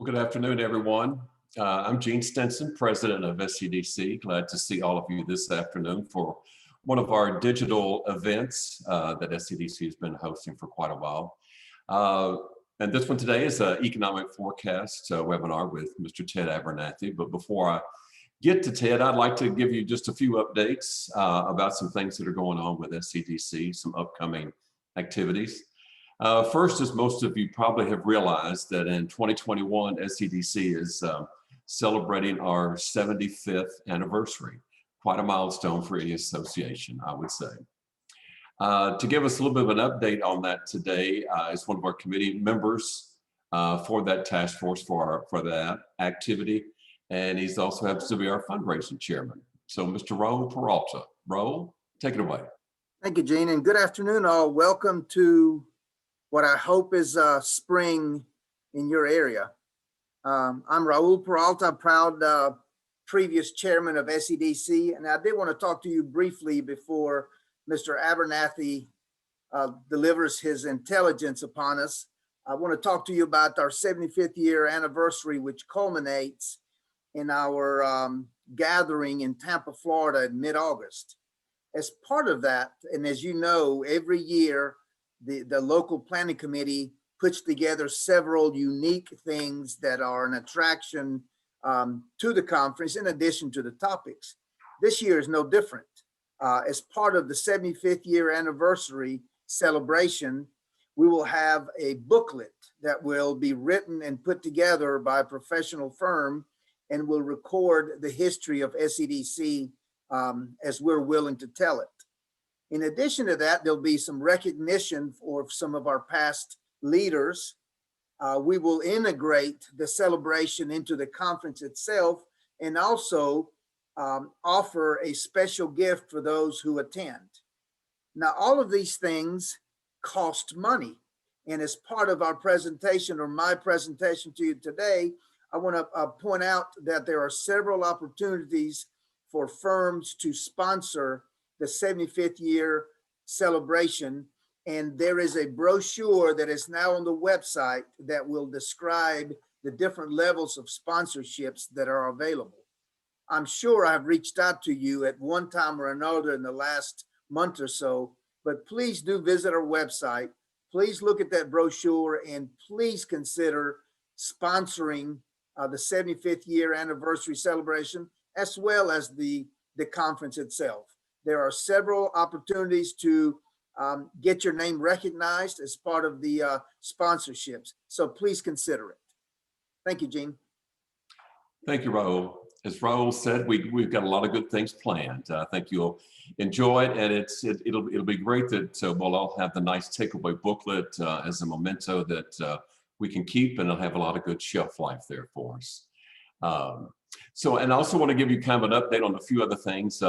Good afternoon, everyone. I'm Gene Stinson, president of SCDC. Glad to see all of you this afternoon for one of our digital events that SCDC has been hosting for quite a while. And this one today is an economic forecast webinar with Mr. Ted Abernathy. But before I get to Ted, I'd like to give you just a few updates about some things that are going on with SCDC, some upcoming activities. First, as most of you probably have realized, that in 2021, SCDC is celebrating our 75th anniversary. Quite a milestone for any association, I would say. To give us a little bit of an update on that today is one of our committee members for that task force for that activity. And he's also happens to be our fundraising chairman. So Mr. Raul Peralta. Raul, take it away. Thank you, Gene, and good afternoon all. Welcome to what I hope is spring in your area. I'm Raul Peralta, proud previous chairman of SCDC, and I did want to talk to you briefly before Mr. Abernathy delivers his intelligence upon us. I want to talk to you about our 75th year anniversary, which culminates in our gathering in Tampa, Florida in mid-August. As part of that, and as you know, every year, the local planning committee puts together several unique things that are an attraction to the conference in addition to the topics. This year is no different. As part of the 75th year anniversary celebration, we will have a booklet that will be written and put together by a professional firm and will record the history of SCDC as we're willing to tell it. In addition to that, there'll be some recognition for some of our past leaders. We will integrate the celebration into the conference itself and also offer a special gift for those who attend. Now, all of these things cost money. And as part of our presentation or my presentation to you today, I want to point out that there are several opportunities for firms to sponsor the 75th year celebration. And there is a brochure that is now on the website that will describe the different levels of sponsorships that are available. I'm sure I've reached out to you at one time or another in the last month or so, but please do visit our website. Please look at that brochure and please consider sponsoring the 75th year anniversary celebration, as well as the conference itself. There are several opportunities to get your name recognized as part of the sponsorships. So please consider it. Thank you, Gene. Thank you, Raul. As Raul said, we've got a lot of good things planned. I think you'll enjoy it, and it'll be great that we'll all have the nice takeaway booklet as a memento that we can keep, and it'll have a lot of good shelf life there for us. And I also want to give you kind of an update on a few other things.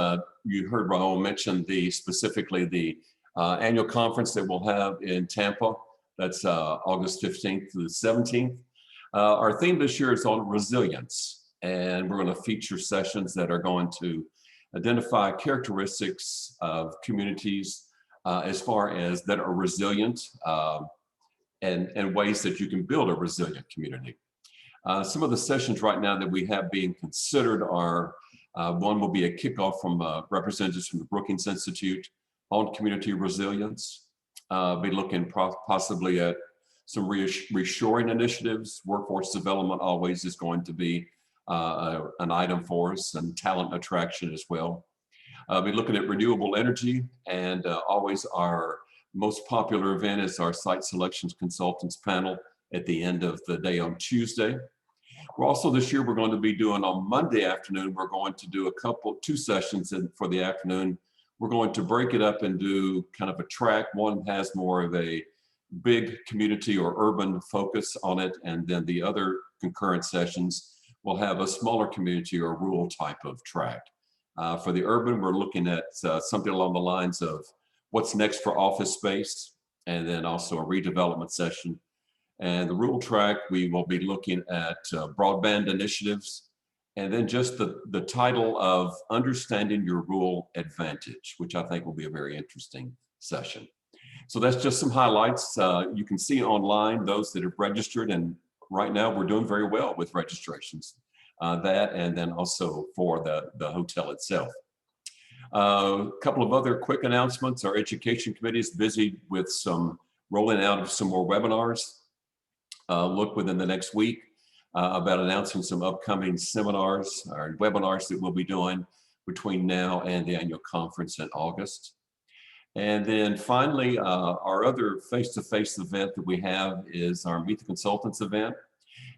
You heard Raul mention specifically the annual conference that we'll have in Tampa. That's August 15th to the 17th. Our theme this year is on resilience, and we're going to feature sessions that are going to identify characteristics of communities as far as that are resilient and ways that you can build a resilient community. Some of the sessions right now that we have being considered are, one will be a kickoff from representatives from the Brookings Institute on community resilience. Be looking possibly at some reshoring initiatives. Workforce development always is going to be an item for us, and talent attraction as well. Be looking at renewable energy, and always our most popular event is our site selections consultants panel at the end of the day on Tuesday. We're also this year, we're going to be doing on Monday afternoon, we're going to do two sessions for the afternoon. We're going to break it up and do kind of a track. One has more of a big community or urban focus on it, and then the other concurrent sessions will have a smaller community or rural type of track. For the urban, we're looking at something along the lines of what's next for office space, and then also a redevelopment session. And the rural track, we will be looking at broadband initiatives, and then just the title of Understanding Your Rural Advantage, which I think will be a very interesting session. So that's just some highlights. You can see online those that have registered and right now we're doing very well with registrations. That and then also for the hotel itself. A couple of other quick announcements. Our education committee is busy with some rolling out of some more webinars. Look within the next week about announcing some upcoming seminars or webinars that we'll be doing between now and the annual conference in August. And then finally, our other face-to-face event that we have is our Meet the Consultants event.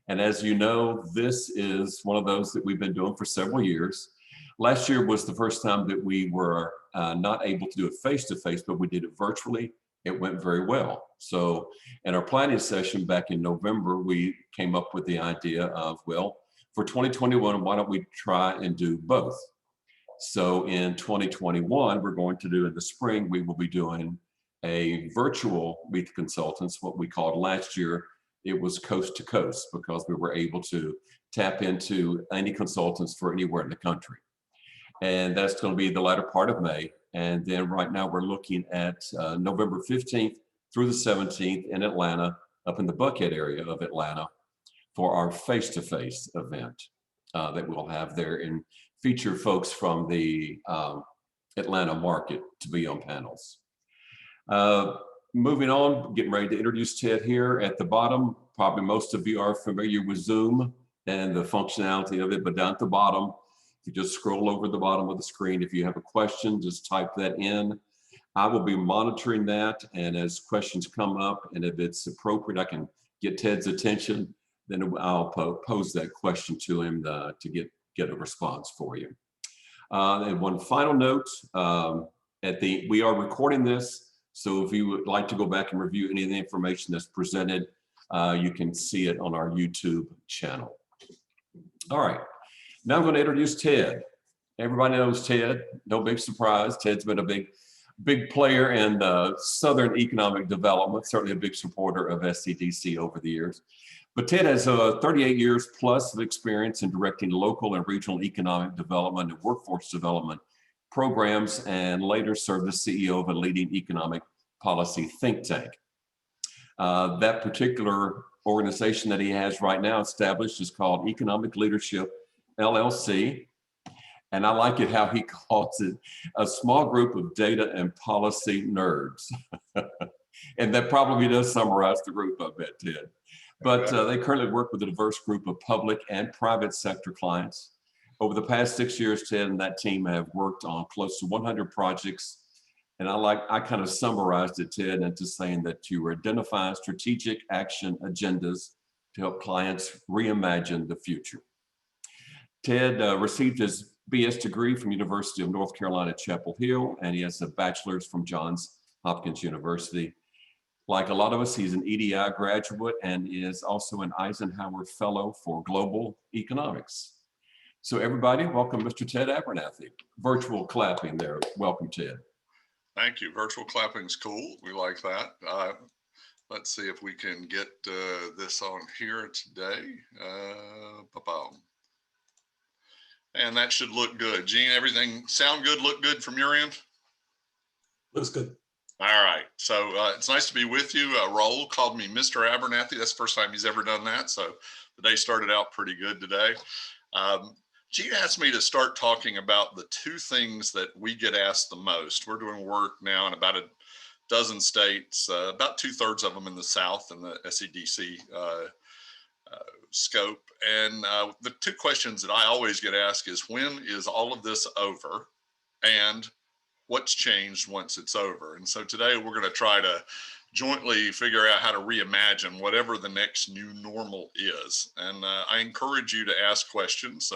And as you know, this is one of those that we've been doing for several years. Last year was the first time that we were not able to do it face-to-face, but we did it virtually. It went very well. So in our planning session back in November, we came up with the idea of, well, for 2021, why don't we try and do both? So in 2021, we're going to do in the spring, we will be doing a virtual Meet the Consultants, what we called last year. It was coast to coast because we were able to tap into any consultants for anywhere in the country. And that's going to be the latter part of May. And then right now we're looking at November 15th through the 17th in Atlanta, up in the Buckhead area of Atlanta, for our face-to-face event that we'll have there and feature folks from the Atlanta market to be on panels. Moving on, getting ready to introduce Ted here at the bottom. Probably most of you are familiar with Zoom and the functionality of it, but down at the bottom, if you just scroll over the bottom of the screen, if you have a question, just type that in. I will be monitoring that, and as questions come up, and if it's appropriate, I can get Ted's attention, then I'll pose that question to him to get a response for you. And one final note, we are recording this, so if you would like to go back and review any of the information that's presented, you can see it on our YouTube channel. All right, now I'm going to introduce Ted. Everybody knows Ted, no big surprise. Ted's been a big player in Southern economic development, certainly a big supporter of SCDC over the years. But Ted has 38 years plus of experience in directing local and regional economic development and workforce development programs, and later served as CEO of a leading economic policy think tank. That particular organization that he has right now established is called Economic Leadership LLC. And I like it how he calls it a small group of data and policy nerds. And that probably does summarize the group, I bet, Ted. But they currently work with a diverse group of public and private sector clients. Over the past 6 years, Ted and that team have worked on close to 100 projects. And I kind of summarized it, Ted, into saying that you identify strategic action agendas to help clients reimagine the future. Ted received his BS degree from University of North Carolina, Chapel Hill, and he has a bachelor's from Johns Hopkins University. Like a lot of us, he's an EDI graduate and is also an Eisenhower Fellow for Global Economics. So everybody, welcome Mr. Ted Abernathy. Virtual clapping there. Welcome, Ted. Thank you. Virtual clapping's cool. We like that. Let's see if we can get this on here today. And that should look good. Gene, everything sound good, look good from your end? Looks good. All right. So it's nice to be with you. Raul called me Mr. Abernathy. That's the first time he's ever done that. So the day started out pretty good today. Gene asked me to start talking about the two things that we get asked the most. We're doing work now in about a dozen states, about 2/3 of them in the South in the SCDC scope. And the two questions that I always get asked is, when is all of this over? And what's changed once it's over? And so today we're going to try to jointly figure out how to reimagine whatever the next new normal is. And I encourage you to ask questions,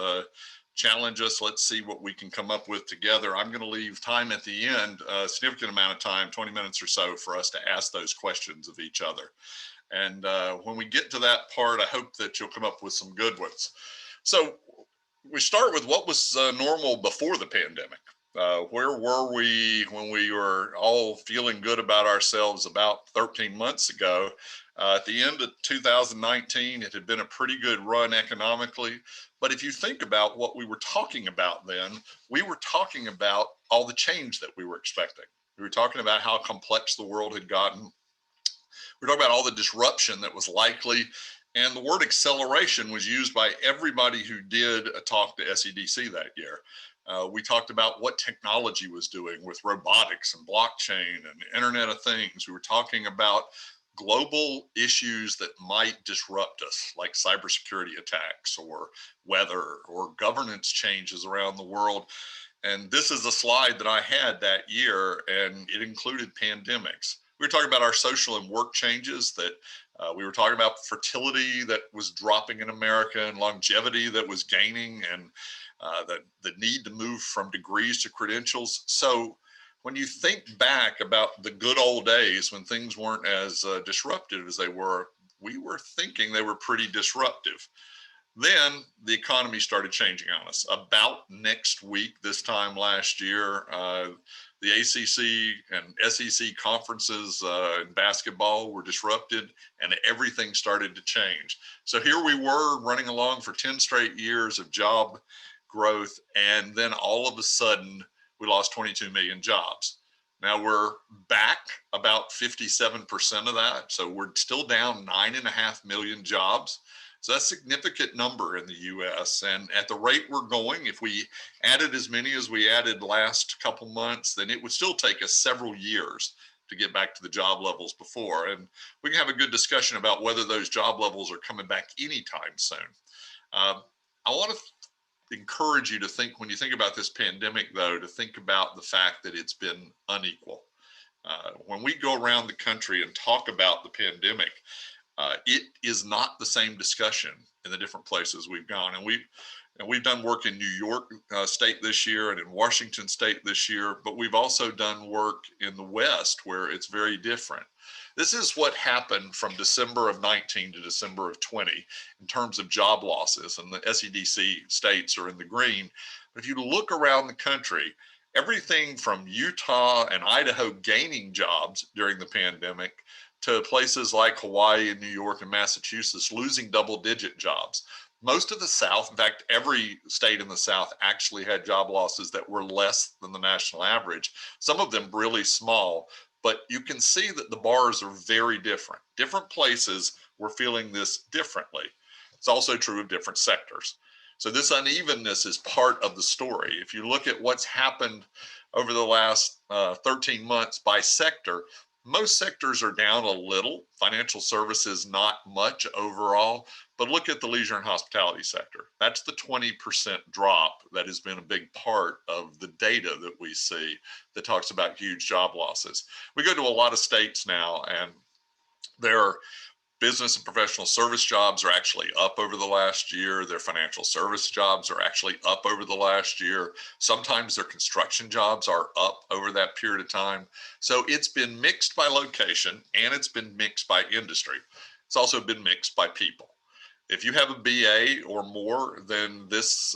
challenge us. Let's see what we can come up with together. I'm going to leave time at the end, a significant amount of time, 20 minutes or so, for us to ask those questions of each other. And when we get to that part, I hope that you'll come up with some good ones. So we start with what was normal before the pandemic. Where were we when we were all feeling good about ourselves about 13 months ago? At the end of 2019, it had been a pretty good run economically. But if you think about what we were talking about then, we were talking about all the change that we were expecting. We were talking about how complex the world had gotten. We're talking about all the disruption that was likely And the word acceleration was used by everybody who did a talk to SEDC that year. We talked about what technology was doing with robotics and blockchain and Internet of Things. We were talking about global issues that might disrupt us, like cybersecurity attacks or weather or governance changes around the world. And this is a slide that I had that year, and it included pandemics. We were talking about our social and work changes, that we were talking about fertility that was dropping in America and longevity that was gaining, and the need to move from degrees to credentials. So when you think back about the good old days when things weren't as disruptive as they were, we were thinking they were pretty disruptive. Then the economy started changing on us. About next week, this time last year, the ACC and SEC conferences in basketball were disrupted, and everything started to change. So here we were running along for 10 straight years of job growth, and then all of a sudden we lost 22 million jobs. Now we're back about 57% of that, so we're still down 9.5 million jobs. So that's a significant number in the US. And at the rate we're going, if we added as many as we added last couple months, then it would still take us several years to get back to the job levels before. And we can have a good discussion about whether those job levels are coming back anytime soon. I want to encourage you to think, when you think about this pandemic, though, to think about the fact that it's been unequal. When we go around the country and talk about the pandemic, it is not the same discussion in the different places we've gone. And we've done work in New York State this year and in Washington State this year, but we've also done work in the West where it's very different. This is what happened from December of 19 to December of 20 in terms of job losses, and the SEDC states are in the green. But if you look around the country, everything from Utah and Idaho gaining jobs during the pandemic to places like Hawaii and New York and Massachusetts losing double-digit jobs. Most of the South, in fact, every state in the South actually had job losses that were less than the national average, some of them really small, but you can see that the bars are very different. Different places were feeling this differently. It's also true of different sectors. So this unevenness is part of the story. If you look at what's happened over the last 13 months by sector, most sectors are down a little. Financial services, not much overall, but look at the leisure and hospitality sector. That's the 20% drop that has been a big part of the data that we see that talks about huge job losses. We go to a lot of states now, and their business and professional service jobs are actually up over the last year. Their financial service jobs are actually up over the last year. Sometimes their construction jobs are up over that period of time. So it's been mixed by location, and it's been mixed by industry. It's also been mixed by people. If you have a BA or more, then this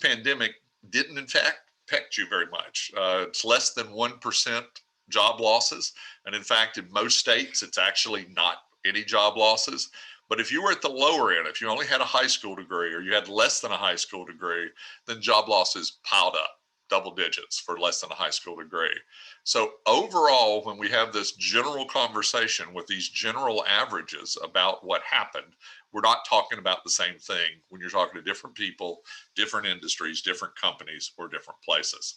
pandemic didn't in fact affect you very much. It's less than 1% job losses. And in fact, in most states, it's actually not any job losses. But if you were at the lower end, if you only had a high school degree or you had less than a high school degree, then job losses piled up double digits for less than a high school degree. So overall, when we have this general conversation with these general averages about what happened, we're not talking about the same thing when you're talking to different people, different industries, different companies, or different places.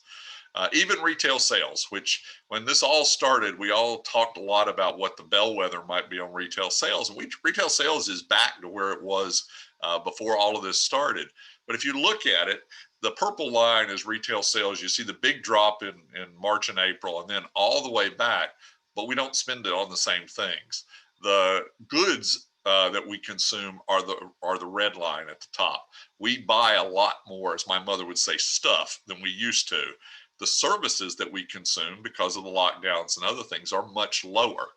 Even retail sales, which when this all started, we all talked a lot about what the bellwether might be on retail sales. And retail sales is back to where it was before all of this started. But if you look at it, the purple line is retail sales. You see the big drop in March and April, and then all the way back, but we don't spend it on the same things. The goods that we consume are the red line at the top. We buy a lot more, as my mother would say, stuff than we used to. The services that we consume because of the lockdowns and other things are much lower.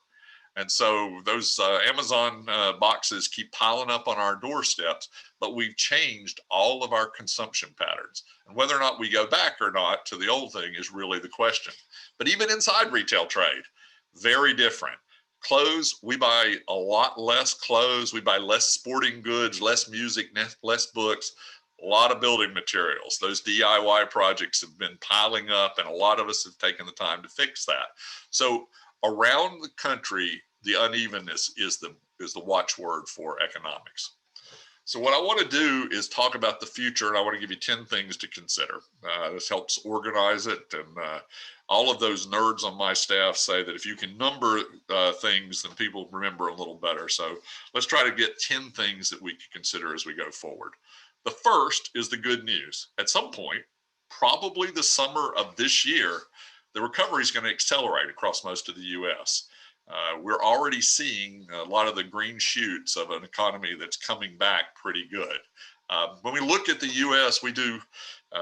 And so those Amazon boxes keep piling up on our doorsteps, but we've changed all of our consumption patterns. And whether or not we go back or not to the old thing is really the question. But even inside retail trade, very different. Clothes, we buy a lot less clothes. We buy less sporting goods, less music, less books. A lot of building materials. Those DIY projects have been piling up, and a lot of us have taken the time to fix that. So around the country, the unevenness is is the watchword for economics. So what I want to do is talk about the future, and I want to give you 10 things to consider. This helps organize it, and all of those nerds on my staff say that if you can number things, then people remember a little better. So let's try to get 10 things that we can consider as we go forward. The first is the good news. At some point, probably the summer of this year, the recovery is going to accelerate across most of the U.S. We're already seeing a lot of the green shoots of an economy that's coming back pretty good. When we look at the U.S., we do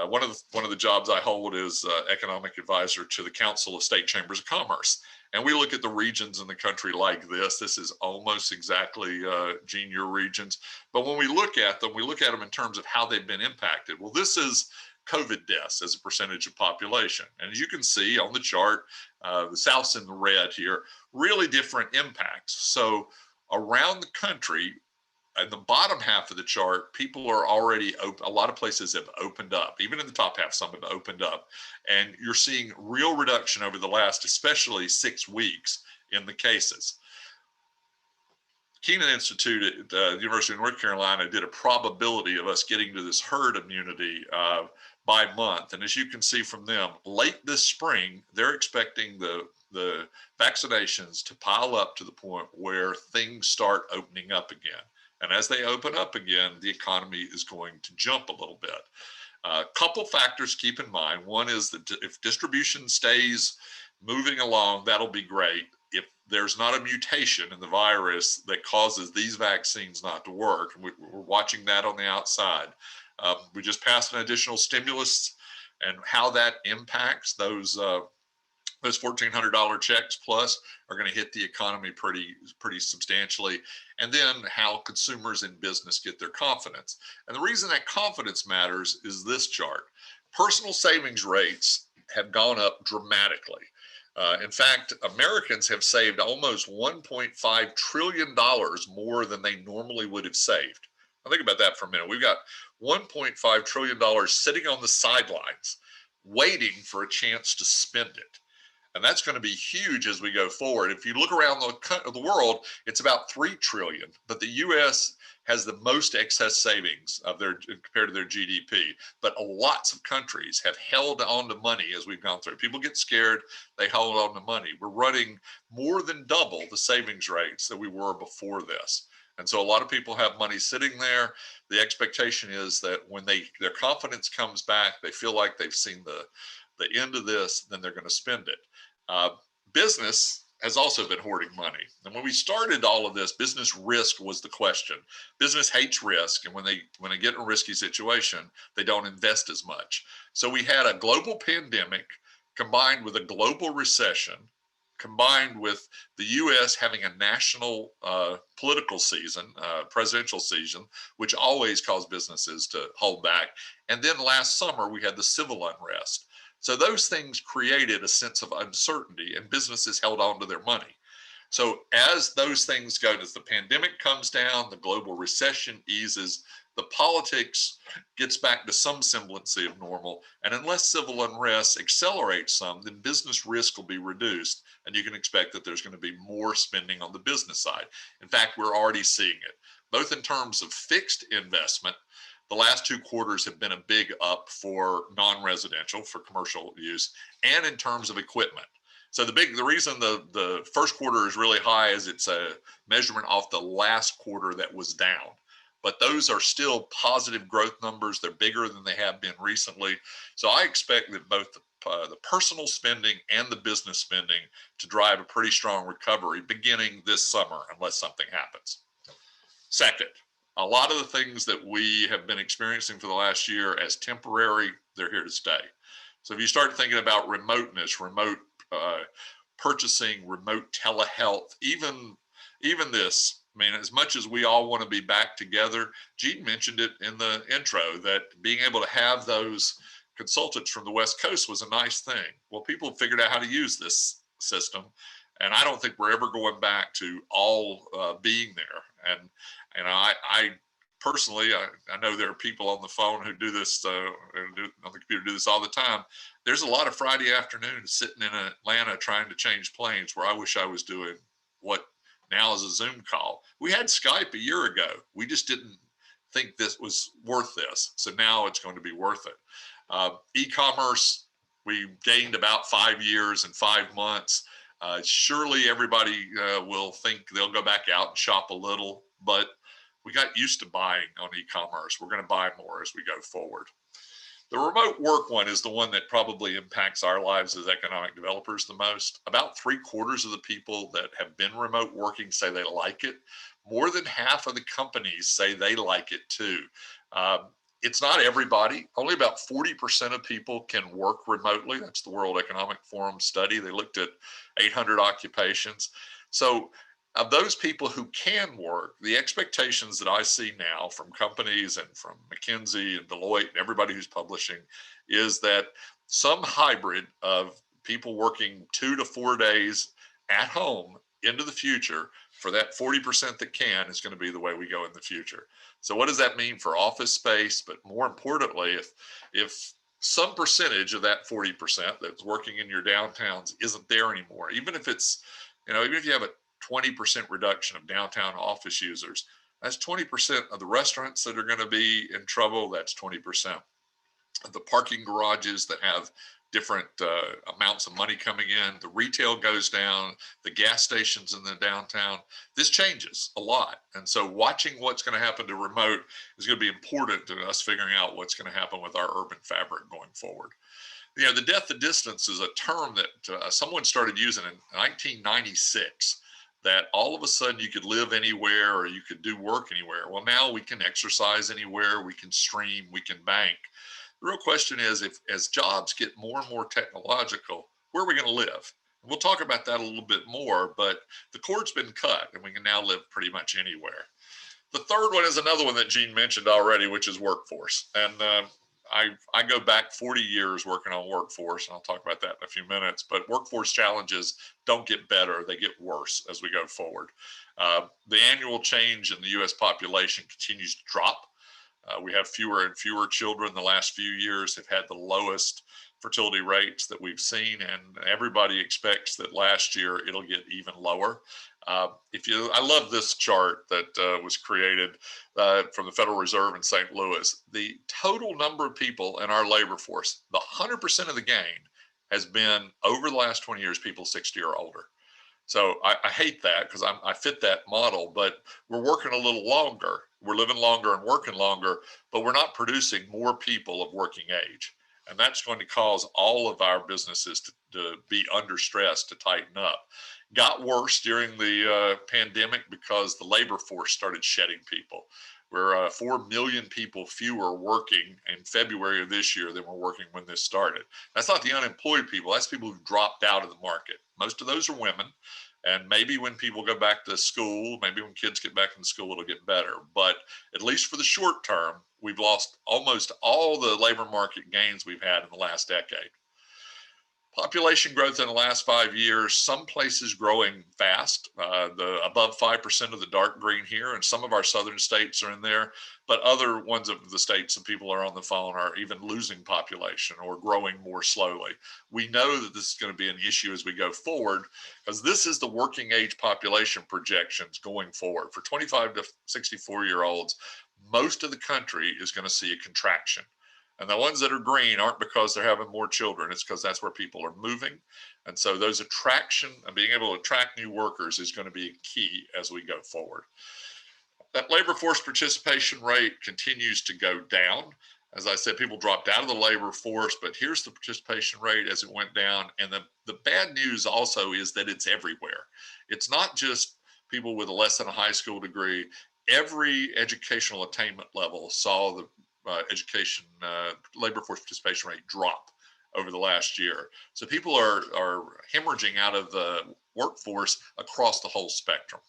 one of the jobs I hold is economic advisor to the Council of State Chambers of Commerce, and we look at the regions in the country like this. This is almost exactly Gene, your regions, but when we look at them in terms of how they've been impacted. Well, this is COVID deaths as a percentage of population. And as you can see on the chart, the South's in the red here, really different impacts. So around the country, in the bottom half of the chart, people are already open. A lot of places have opened up. Even in the top half, some have opened up. And you're seeing real reduction over the last, especially 6 weeks in the cases. Keenan Institute at the University of North Carolina did a probability of us getting to this herd immunity by month. And as you can see from them, late this spring, they're expecting the vaccinations to pile up to the point where things start opening up again. And as they open up again, the economy is going to jump a little bit. A couple factors to keep in mind. One is that if distribution stays moving along, that'll be great. If there's not a mutation in the virus that causes these vaccines not to work, and we're watching that on the outside. We just passed an additional stimulus, and how that impacts those $1,400 checks plus are going to hit the economy pretty substantially. And then how consumers in business get their confidence. And the reason that confidence matters is this chart. Personal savings rates have gone up dramatically. In fact, Americans have saved almost $1.5 trillion more than they normally would have saved. Now think about that for a minute. We've got $1.5 trillion sitting on the sidelines, waiting for a chance to spend it. And that's going to be huge as we go forward. If you look around the world, it's about $3 trillion, but the U.S. has the most excess savings compared to their GDP. But lots of countries have held on to money as we've gone through. People get scared, they hold on to money. We're running more than double the savings rates that we were before this. And so a lot of people have money sitting there. The expectation is that when their confidence comes back, they feel like they've seen the end of this, then they're going to spend it. Business has also been hoarding money. And when we started all of this, business risk was the question. Business hates risk. And when they get in a risky situation, they don't invest as much. So we had a global pandemic combined with a global recession, combined with the U.S. having a national political season, presidential season, which always caused businesses to hold back. And then last summer, we had the civil unrest. So those things created a sense of uncertainty, and businesses held on to their money. So as those things go, as the pandemic comes down, the global recession eases, the politics gets back to some semblance of normal. And unless civil unrest accelerates some, then business risk will be reduced. And you can expect that there's going to be more spending on the business side. In fact, we're already seeing it, both in terms of fixed investment. The last 2 quarters have been a big up for non-residential, for commercial use, and in terms of equipment. So the reason the first quarter is really high is it's a measurement off the last quarter that was down. But those are still positive growth numbers. They're bigger than they have been recently. So I expect that both the personal spending and the business spending to drive a pretty strong recovery beginning this summer, unless something happens. Second, a lot of the things that we have been experiencing for the last year as temporary, they're here to stay. So if you start thinking about remoteness, remote purchasing, remote telehealth, even this, I mean, as much as we all want to be back together, Gene mentioned it in the intro that being able to have those consultants from the West Coast was a nice thing. Well, people figured out how to use this system, and I don't think we're ever going back to all being there. And I personally, I know there are people on the phone who do this, on the computer do this all the time. There's a lot of Friday afternoons sitting in Atlanta trying to change planes where I wish I was doing what now is a Zoom call. We had Skype a year ago. We just didn't think this was worth this. So now it's going to be worth it. E-commerce, we gained about 5 years and 5 months. Surely everybody will think they'll go back out and shop a little, but we got used to buying on e-commerce. We're going to buy more as we go forward. The remote work one is the one that probably impacts our lives as economic developers the most. About 3/4 of the people that have been remote working say they like it. More than half of the companies say they like it too. It's not everybody. Only about 40% of people can work remotely. That's the World Economic Forum study. They looked at 800 occupations. So of those people who can work, the expectations that I see now from companies and from McKinsey and Deloitte and everybody who's publishing is that some hybrid of people working 2 to 4 days at home into the future for that 40% that can is going to be the way we go in the future. So what does that mean for office space? But more importantly, if some percentage of that 40% that's working in your downtowns isn't there anymore, even if it's, even if you have a 20% reduction of downtown office users, that's 20% of the restaurants that are going to be in trouble. That's 20% of the parking garages that have different amounts of money coming in. The retail goes down, the gas stations in the downtown. This changes a lot. And so watching what's going to happen to remote is going to be important to us figuring out what's going to happen with our urban fabric going forward. The death of distance is a term that someone started using in 1996, that all of a sudden you could live anywhere or you could do work anywhere. Well, now we can exercise anywhere, we can stream, we can bank. The real question is, if as jobs get more and more technological, where are we going to live? And we'll talk about that a little bit more, but the cord's been cut and we can now live pretty much anywhere. The third one is another one that Gene mentioned already, which is workforce. And I go back 40 years working on workforce, and I'll talk about that in a few minutes, but workforce challenges don't get better, they get worse as we go forward. The annual change in the US population continues to drop. We have fewer and fewer children. The last few years have had the lowest fertility rates that we've seen, and everybody expects that last year it'll get even lower. I love this chart that was created from the Federal Reserve in St. Louis. The total number of people in our labor force, the 100% of the gain has been over the last 20 years, people 60 or older. So I hate that because I fit that model, but we're working a little longer. We're living longer and working longer, but we're not producing more people of working age. And that's going to cause all of our businesses to be under stress, to tighten up. Got worse during the pandemic because the labor force started shedding people. We're 4 million people fewer working in February of this year than were working when this started. That's not the unemployed people. That's people who dropped out of the market. Most of those are women. And maybe when people go back to school, maybe when kids get back in school, it'll get better. But at least for the short term, we've lost almost all the labor market gains we've had in the last decade. Population growth in the last 5 years, some places growing fast, the above 5% of the dark green here, and some of our southern states are in there, but other ones of the states and people are on the phone are even losing population or growing more slowly. We know that this is going to be an issue as we go forward, because this is the working age population projections going forward. For 25 to 64-year-olds, most of the country is going to see a contraction. And the ones that are green aren't because they're having more children. It's because that's where people are moving. And so those attraction and being able to attract new workers is going to be key as we go forward. That labor force participation rate continues to go down. As I said, people dropped out of the labor force, but here's the participation rate as it went down. And the bad news also is that it's everywhere. It's not just people with less than a high school degree. Every educational attainment level saw the education labor force participation rate drop over the last year. So people are hemorrhaging out of the workforce across the whole spectrum.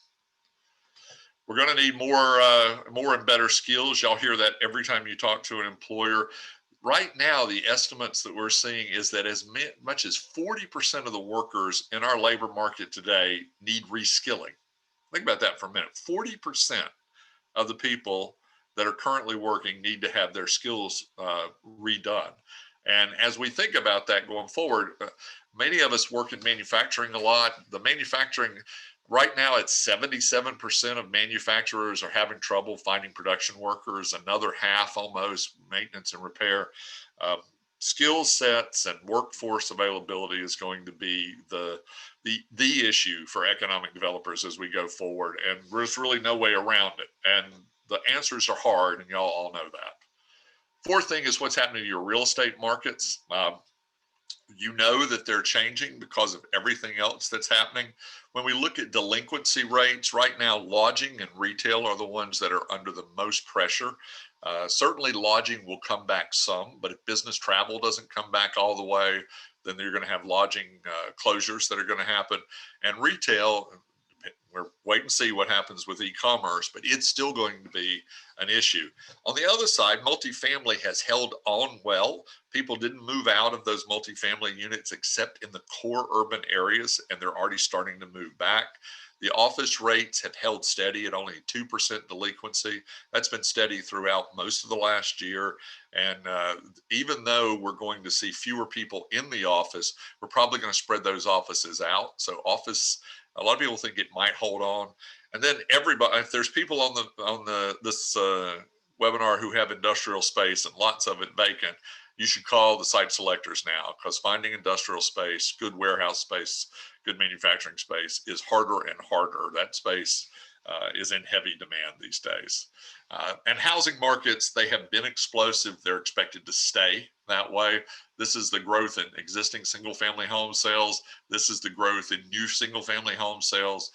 We're going to need more and better skills. Y'all hear that every time you talk to an employer. Right now, the estimates that we're seeing is that as much as 40% of the workers in our labor market today need reskilling. Think about that for a minute. 40% of the people that are currently working need to have their skills redone. And as we think about that going forward, many of us work in manufacturing a lot. The manufacturing Right now, it's 77% of manufacturers are having trouble finding production workers, another half almost maintenance and repair. Um, Skill sets and workforce availability is going to be the issue for economic developers as we go forward, and there's really no way around it. And the answers are hard, and y'all all know that. Fourth thing is what's happening to your real estate markets. You know that they're changing because of everything else that's happening. When we look at delinquency rates right now, lodging and retail are the ones that are under the most pressure. Certainly lodging will come back some, but if business travel doesn't come back all the way, then you're going to have lodging closures that are going to happen. And retail, we're wait and see what happens with e-commerce, but it's still going to be an issue. On the other side, multifamily has held on well. People didn't move out of those multifamily units except in the core urban areas, and they're already starting to move back. The office rates have held steady at only 2% delinquency. That's been steady throughout most of the last year. And even though we're going to see fewer people in the office, we're probably going to spread those offices out. So a lot of people think it might hold on. And then everybody, if there's people on this webinar who have industrial space and lots of it vacant, you should call the site selectors now, because finding industrial space, good warehouse space, good manufacturing space is harder and harder. That space is in heavy demand these days. And housing markets, they have been explosive. They're expected to stay that way. This is the growth in existing single family home sales. This is the growth in new single family home sales.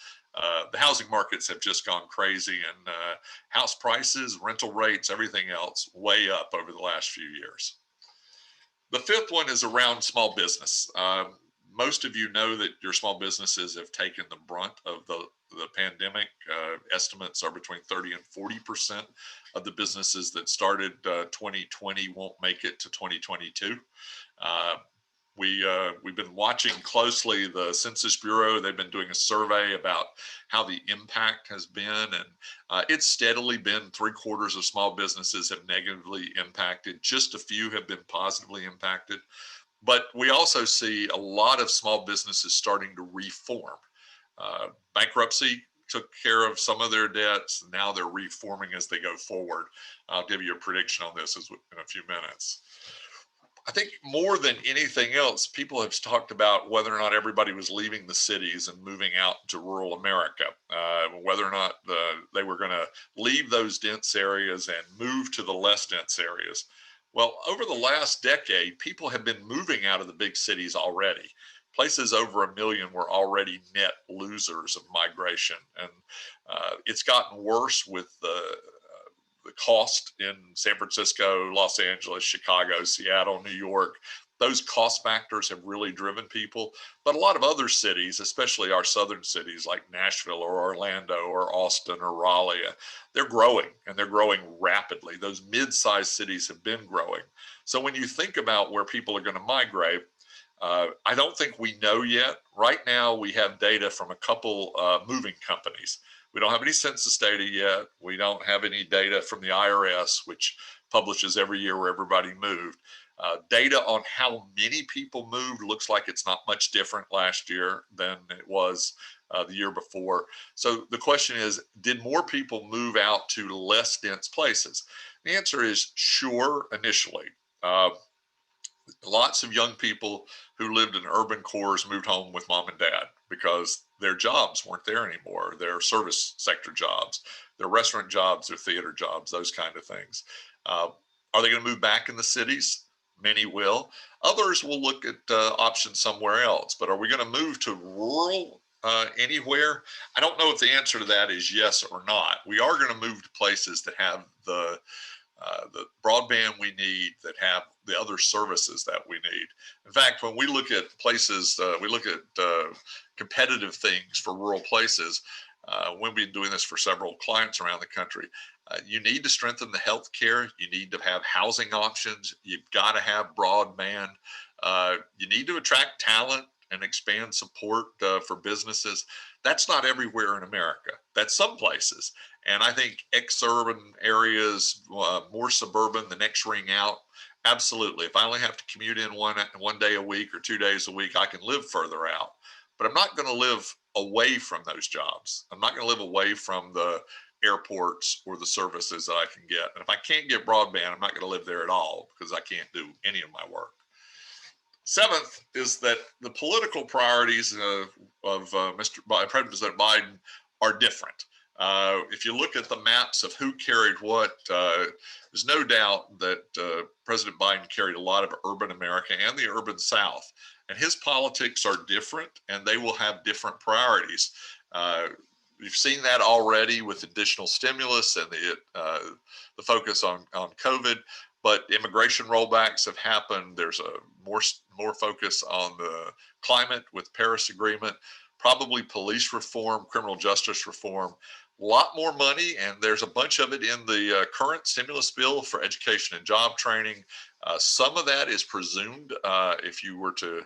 The housing markets have just gone crazy, and house prices, rental rates, everything else way up over the last few years. The fifth one is around small business. Most of you know that your small businesses have taken the brunt of the pandemic. Estimates are between 30 and 40% of the businesses that started 2020 won't make it to 2022. We've been watching closely the Census Bureau. They've been doing a survey about how the impact has been, and it's steadily been 3/4 of small businesses have negatively impacted. Just a few have been positively impacted. But we also see a lot of small businesses starting to reform. Bankruptcy took care of some of their debts. Now they're reforming as they go forward. I'll give you a prediction on this in a few minutes. I think more than anything else, people have talked about whether or not everybody was leaving the cities and moving out to rural America, whether or not they were going to leave those dense areas and move to the less dense areas. Well, over the last decade, people have been moving out of the big cities already. Places over 1 million were already net losers of migration. And it's gotten worse with the cost in San Francisco, Los Angeles, Chicago, Seattle, New York. Those cost factors have really driven people. But a lot of other cities, especially our southern cities like Nashville or Orlando or Austin or Raleigh, they're growing, and they're growing rapidly. Those mid-sized cities have been growing. So when you think about where people are going to migrate, I don't think we know yet. Right now, we have data from a couple moving companies. We don't have any census data yet. We don't have any data from the IRS, which publishes every year where everybody moved. Data on how many people moved looks like it's not much different last year than it was the year before. So the question is, did more people move out to less dense places? The answer is sure, initially. Lots of young people who lived in urban cores moved home with mom and dad because their jobs weren't there anymore. Their service sector jobs, their restaurant jobs, their theater jobs, those kind of things. Are they going to move back in the cities? Many will. Others will look at options somewhere else. But are we going to move to rural anywhere? I don't know if the answer to that is yes or not. We are going to move to places that have the broadband we need, that have the other services that we need. In fact, when we look at places, we look at competitive things for rural places. We've been doing this for several clients around the country. You need to strengthen the healthcare. You need to have housing options. You've got to have broadband. You need to attract talent and expand support for businesses. That's not everywhere in America. That's some places. And I think ex-urban areas, more suburban, the next ring out, absolutely. If I only have to commute in one day a week or 2 days a week, I can live further out. but I'm not going to live away from those jobs. I'm not going to live away from the airports or the services that I can get. And if I can't get broadband, I'm not going to live there at all because I can't do any of my work. Seventh is that the political priorities of President Biden are different. If you look at the maps of who carried what, there's no doubt that President Biden carried a lot of urban America and the urban South. And his politics are different, and they will have different priorities. We've seen that already with additional stimulus and the focus on COVID. But immigration rollbacks have happened. There's a more focus on the climate with Paris Agreement, probably police reform, criminal justice reform, a lot more money, and there's a bunch of it in the current stimulus bill for education and job training. Some of that is presumed if you were to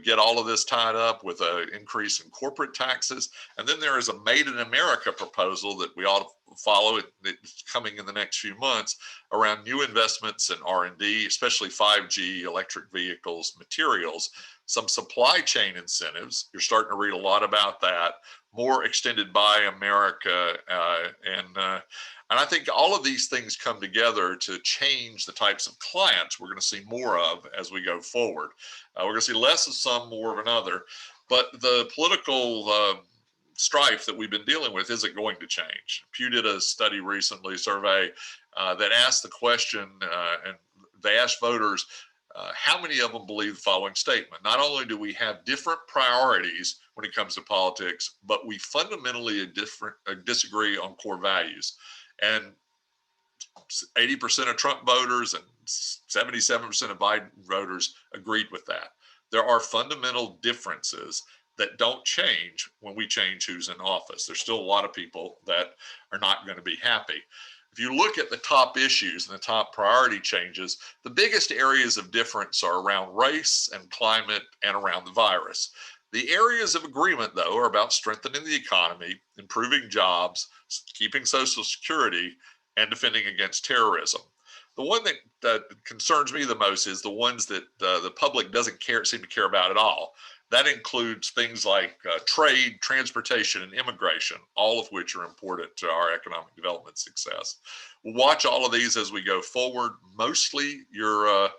get all of this tied up with an increase in corporate taxes. And then there is a Made in America proposal that we ought to follow. It's coming in the next few months around new investments in R&D, especially 5G, electric vehicles, materials, some supply chain incentives. You're starting to read a lot about that. More extended buy America, and I think all of these things come together to change the types of clients we're going to see more of as we go forward. We're going to see less of some, more of another, but the political strife that we've been dealing with isn't going to change. Pew did a study recently, survey that asked the question, and they asked voters, how many of them believe the following statement? Not only do we have different priorities when it comes to politics, but we fundamentally disagree on core values. And 80% of Trump voters and 77% of Biden voters agreed with that. There are fundamental differences that don't change when we change who's in office. There's still a lot of people that are not going to be happy. If you look at the top issues and the top priority changes, the biggest areas of difference are around race and climate and around the virus. The areas of agreement, though, are about strengthening the economy, improving jobs, keeping Social Security, and defending against terrorism. The one that concerns me the most is the ones that the public doesn't seem to care about at all. That includes things like trade, transportation, and immigration, all of which are important to our economic development success. We'll watch all of these as we go forward. Mostly, you're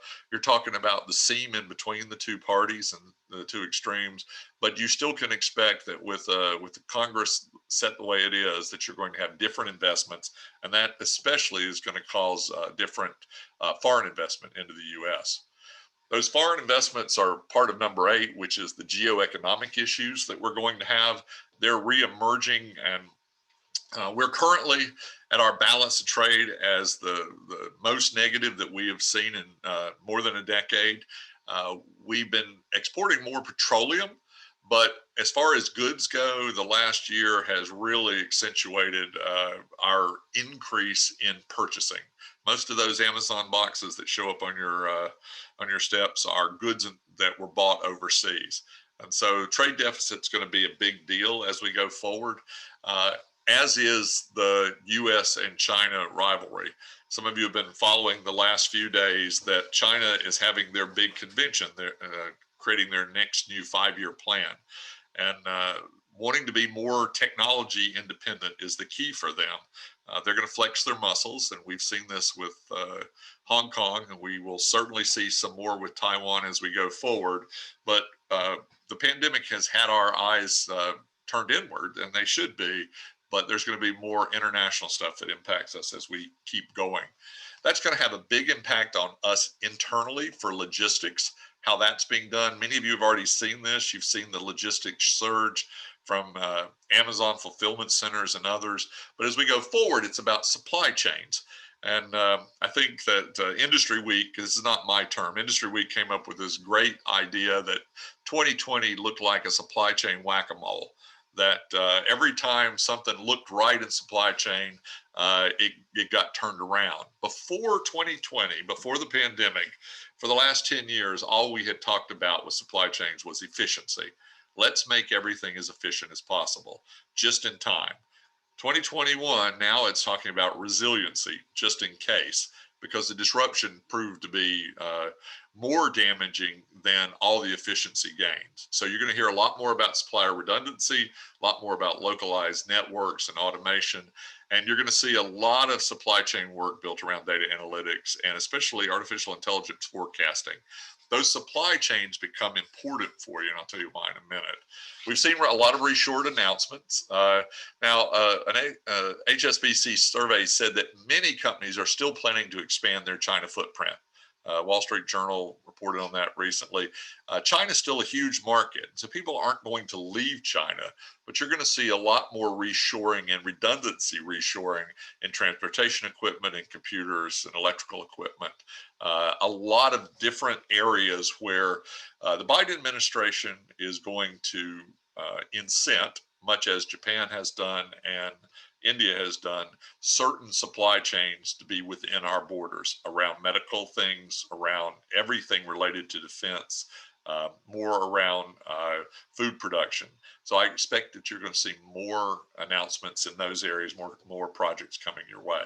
talking about the seam in between the two parties and the two extremes, but you still can expect that with the Congress set the way it is, that you're going to have different investments, and that especially is going to cause different foreign investment into the U.S. Those foreign investments are part of number 8, which is the geoeconomic issues that we're going to have. They're reemerging, and we're currently at our balance of trade as the most negative that we have seen in more than a decade. We've been exporting more petroleum, but as far as goods go, the last year has really accentuated our increase in purchasing. Most of those Amazon boxes that show up on your steps are goods that were bought overseas. And so trade deficit's going to be a big deal as we go forward, as is the U.S. and China rivalry. Some of you have been following the last few days that China is having their big convention. They're creating their next new 5-year plan. And wanting to be more technology independent is the key for them. They're going to flex their muscles, and we've seen this with Hong Kong, and we will certainly see some more with Taiwan as we go forward. But the pandemic has had our eyes turned inward, and they should be, but there's going to be more international stuff that impacts us as we keep going. That's going to have a big impact on us internally for logistics, how that's being done. Many of you have already seen this. You've seen the logistics surge from Amazon fulfillment centers and others. But as we go forward, it's about supply chains. And I think that Industry Week, this is not my term, Industry Week came up with this great idea that 2020 looked like a supply chain whack-a-mole, that every time something looked right in supply chain, it got turned around. Before 2020, before the pandemic, for the last 10 years, all we had talked about with supply chains was efficiency. Let's make everything as efficient as possible, just in time. 2021, now it's talking about resiliency, just in case, because the disruption proved to be more damaging than all the efficiency gains. So you're going to hear a lot more about supplier redundancy, a lot more about localized networks and automation, and you're going to see a lot of supply chain work built around data analytics and especially artificial intelligence forecasting. Those supply chains become important for you, and I'll tell you why in a minute. We've seen a lot of reshored announcements. An HSBC survey said that many companies are still planning to expand their China footprint. Wall Street Journal reported on that recently. China's still a huge market, so people aren't going to leave China, but you're going to see a lot more reshoring and redundancy reshoring in transportation equipment and computers and electrical equipment. A lot of different areas where the Biden administration is going to incent, much as Japan has done and India has done, certain supply chains to be within our borders around medical things, around everything related to defense, more around food production. So I expect that you're going to see more announcements in those areas, more projects coming your way.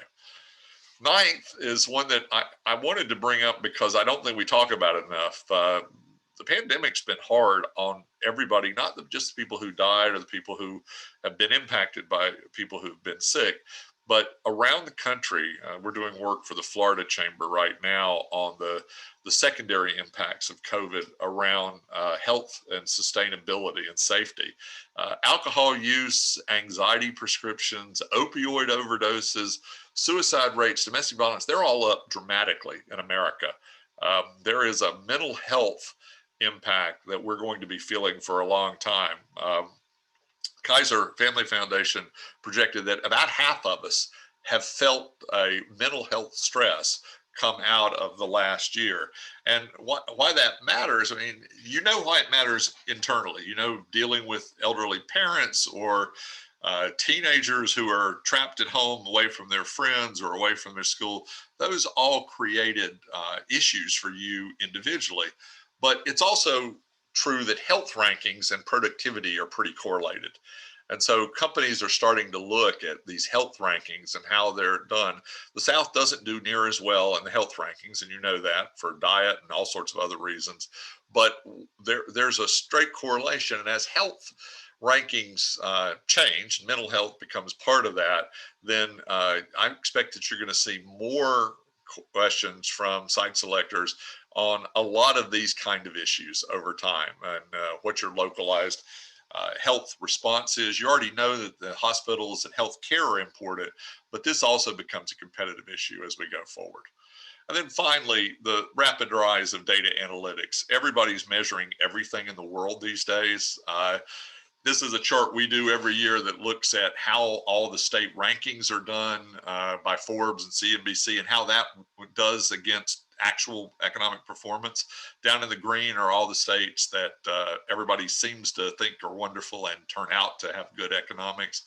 Ninth is one that I wanted to bring up because I don't think we talk about it enough. The pandemic's been hard on everybody, not just the people who died or the people who have been impacted by people who've been sick, but around the country. We're doing work for the Florida Chamber right now on the secondary impacts of COVID around health and sustainability and safety. Alcohol use, anxiety prescriptions, opioid overdoses, suicide rates, domestic violence, they're all up dramatically in America. There is a mental health impact that we're going to be feeling for a long time. Kaiser Family Foundation projected that about half of us have felt a mental health stress come out of the last year. And why that matters, I mean, you know why it matters internally, dealing with elderly parents or teenagers who are trapped at home away from their friends or away from their school. Those all created issues for you individually. But it's also true that health rankings and productivity are pretty correlated. And so companies are starting to look at these health rankings and how they're done. The South doesn't do near as well in the health rankings, and you know that for diet and all sorts of other reasons. But there's a straight correlation. And as health rankings change, mental health becomes part of that, then I expect that you're going to see more questions from site selectors on a lot of these kind of issues over time and what your localized health response is. You already know that the hospitals and healthcare are important, but this also becomes a competitive issue as we go forward. And then finally, the rapid rise of data analytics. Everybody's measuring everything in the world these days. This is a chart we do every year that looks at how all the state rankings are done by Forbes and CNBC and how that does against actual economic performance. Down in the green are all the states that everybody seems to think are wonderful and turn out to have good economics.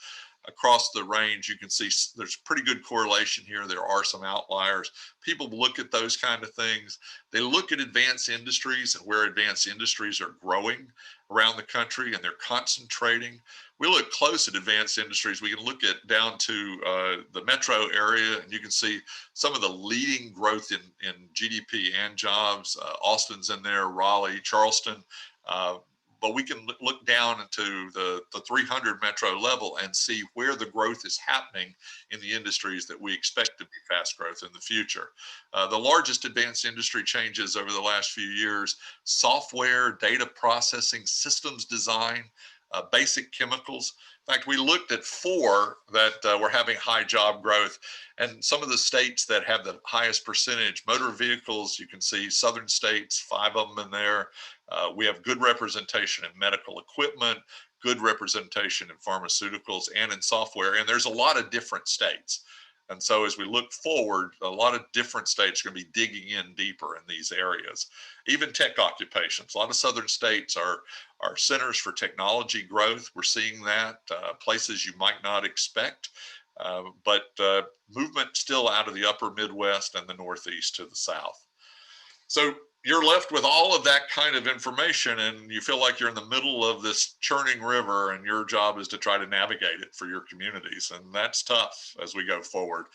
Across the range, you can see there's pretty good correlation here. There are some outliers. People look at those kind of things. They look at advanced industries and where advanced industries are growing around the country, and they're concentrating. We look close at advanced industries. We can look at down to the metro area, and you can see some of the leading growth in GDP and jobs. Austin's in there, Raleigh, Charleston. But we can look down into the 300 metro level and see where the growth is happening in the industries that we expect to be fast growth in the future. The largest advanced industry changes over the last few years: software, data processing, systems design, basic chemicals. In fact, we looked at 4 that were having high job growth, and some of the states that have the highest percentage: motor vehicles, you can see southern states, 5 of them in there. We have good representation in medical equipment, good representation in pharmaceuticals and in software, and there's a lot of different states. And so as we look forward, a lot of different states are going to be digging in deeper in these areas. Even tech occupations, a lot of southern states are centers for technology growth. We're seeing that, places you might not expect, but movement still out of the upper Midwest and the Northeast to the South. So you're left with all of that kind of information, and you feel like you're in the middle of this churning river, and your job is to try to navigate it for your communities. And that's tough as we go forward.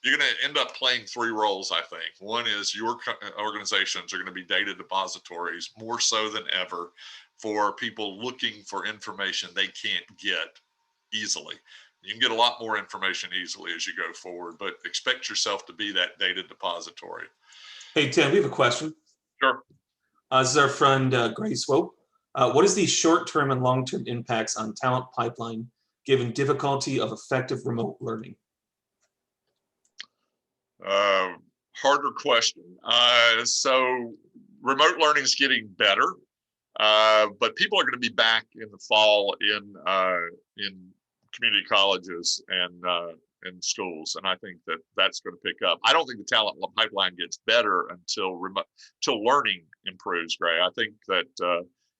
you're going to end up playing three roles, I think. One is your organizations are going to be data depositories more so than ever for people looking for information they can't get easily. You can get a lot more information easily as you go forward, but expect yourself to be that data depository. Hey, Tim, we have a question. Sure. This is our friend Gray Swope. What is the short-term and long-term impacts on talent pipeline given difficulty of effective remote learning? Harder question. So remote learning is getting better, but people are going to be back in the fall in community colleges and schools, and I think that that's going to pick up. I don't think the talent pipeline gets better until learning improves, Gray. I think that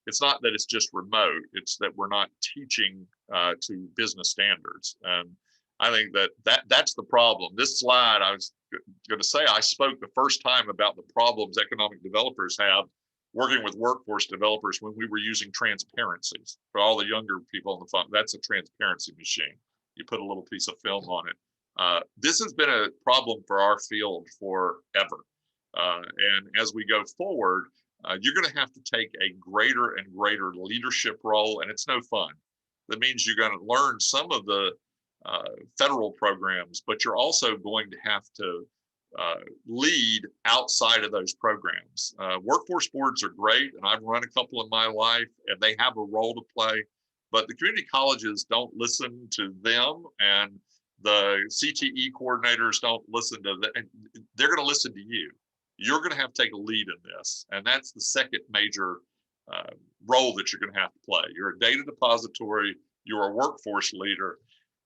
it's not that it's just remote; it's that we're not teaching to business standards, and I think that's the problem. This slide, I was going to say, I spoke the first time about the problems economic developers have working with workforce developers when we were using transparencies. For all the younger people on the phone, that's a transparency machine. You put a little piece of film on it. This has been a problem for our field forever. And as we go forward, you're going to have to take a greater and greater leadership role, and it's no fun. That means you're going to learn some of the federal programs, but you're also going to have to lead outside of those programs. Workforce boards are great, and I've run a couple in my life, and they have a role to play, but the community colleges don't listen to them, and the CTE coordinators don't listen to them. They're going to listen to you. You're going to have to take a lead in this, and that's the second major role that you're going to have to play. You're a data depository, you're a workforce leader.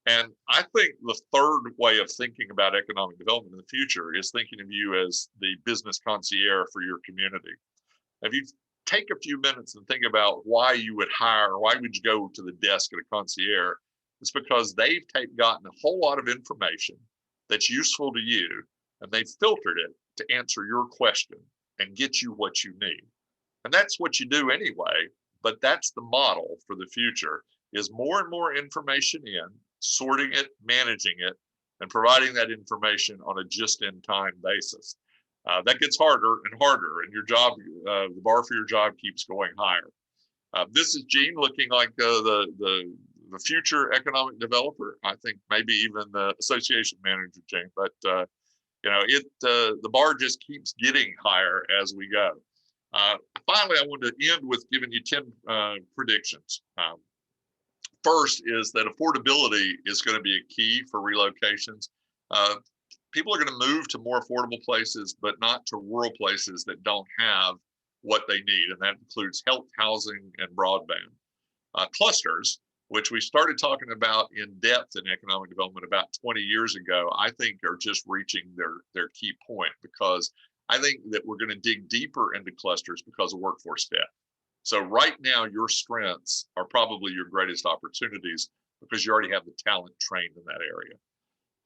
And I think the third way of thinking about economic development in the future is thinking of you as the business concierge for your community. If you take a few minutes and think about why you would hire, why would you go to the desk at a concierge, it's because they've gotten a whole lot of information that's useful to you, and they've filtered it to answer your question and get you what you need. And that's what you do anyway, but that's the model for the future, is more and more information in, sorting it, managing it, and providing that information on a just-in-time basis. That gets harder and harder, and your job, the bar for your job keeps going higher. This is Gene looking like the future economic developer. I think maybe even the association manager, Gene. But the bar just keeps getting higher as we go. Finally, I wanted to end with giving you 10 predictions. First is that affordability is going to be a key for relocations. People are going to move to more affordable places, but not to rural places that don't have what they need. And that includes health, housing, and broadband. Clusters, which we started talking about in depth in economic development about 20 years ago, I think are just reaching their key point, because I think that we're going to dig deeper into clusters because of workforce debt. So right now, your strengths are probably your greatest opportunities because you already have the talent trained in that area.